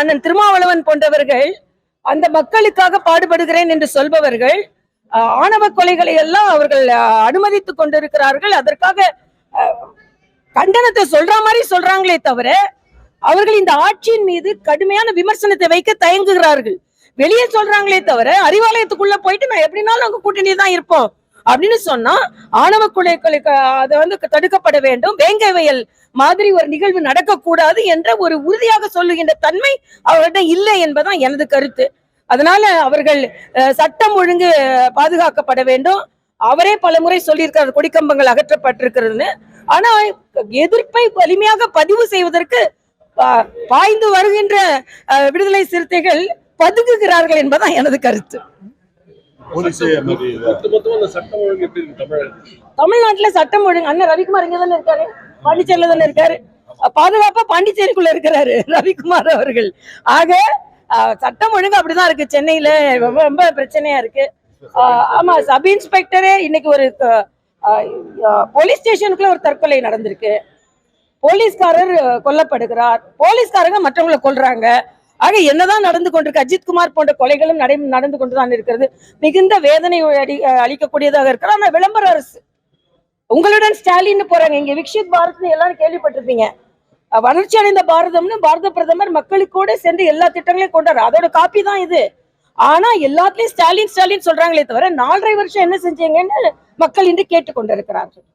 அண்ணன் திருமாவளவன் போன்றவர்கள் அந்த மக்களுக்காக பாடுபடுகிறேன் என்று சொல்பவர்கள் ஆணவ கொலைகளை எல்லாம் அவர்கள் அனுமதித்துக் கொண்டிருக்கிறார்கள். அதற்காக கண்டனத்தை சொல்ற மாதிரி சொல்றாங்களே தவிர அவர்கள் இந்த ஆட்சியின் மீது கடுமையான விமர்சனத்தை வைக்க தயங்குகிறார்கள். வெளியே சொல்றாங்களே தவிர அறிவாலயத்துக்குள்ள போயிட்டு நான் எப்படினாலும் நாங்க கூட்டணி தான் இருப்போம் அப்படின்னு சொன்னா ஆணவ கொலை அதை தடுக்கப்பட வேண்டும், வேங்கை வயல் மாதிரி ஒரு நிகழ்வு நடக்கக்கூடாது என்ற ஒரு உறுதியாக சொல்லுகின்ற தன்மை அவர்கிட்ட இல்லை என்பதுதான் எனது கருத்து. அதனால அவர்கள் சட்டம் ஒழுங்கு பாதுகாக்கப்பட வேண்டும். அவரே பல முறை சொல்லியிருக்கிறார் கொடிக்கம்பங்கள் அகற்றப்பட்டிருக்கிறதுன்னு. ஆனா எதிர்ப்பை வலிமையாக பதிவு செய்வதற்கு பாய்ந்து வருகின்ற விடுதலை சிறுத்தைகள் பதுங்குகிறார்கள் என்பதுதான் எனது கருத்து. தமிழ்நாட்டுல சட்டம் ஒழுங்கு அண்ணன் ரவிக்குமார் இங்க தானே இருக்காரு, பாண்டிச்சேரியில தானே இருக்காரு, பாதுகாப்பா பாண்டிச்சேரிக்குள்ள இருக்கிறாரு ரவிக்குமார் அவர்கள். ஆக சட்டம் ஒழுங்கு அப்படிதான் இருக்கு. சென்னையில ரொம்ப பிரச்சனையா இருக்கு. ஆமா, சப் இன்ஸ்பெக்டரே இன்னைக்கு ஒரு போலீஸ் ஸ்டேஷனுக்குள்ள ஒரு தற்கொலை நடந்திருக்கு. போலீஸ்காரர் கொல்லப்படுகிறார், போலீஸ்காரங்க மற்றவங்களை கொல்றாங்க. ஆக என்னதான் நடந்து கொண்டிருக்கு? அஜித்குமார் போன்ற கொலைகளும் நடந்து கொண்டுதான் இருக்கிறது. மிகுந்த வேதனை அளிக்கக்கூடியதாக இருக்கிறது. ஆனா விளம்பர அரசு உங்களுடன் ஸ்டாலின் போறாங்க. இங்க விக்ஷித் பாரத் எல்லாரும் கேள்விப்பட்டிருப்பீங்க. வளர்ச்சி அடைந்த பாரதம்னு பாரத பிரதமர் மக்களுக்கூட சென்று எல்லா திட்டங்களையும் கொண்டாரு. அதோட காப்பி தான் இது. ஆனா எல்லாத்துலயும் ஸ்டாலின் ஸ்டாலின் சொல்றாங்களே தவிர 4.5 வருஷம் என்ன செஞ்சீங்கன்னு மக்கள் இன்று கேட்டுக்கொண்டிருக்கிறார்கள்.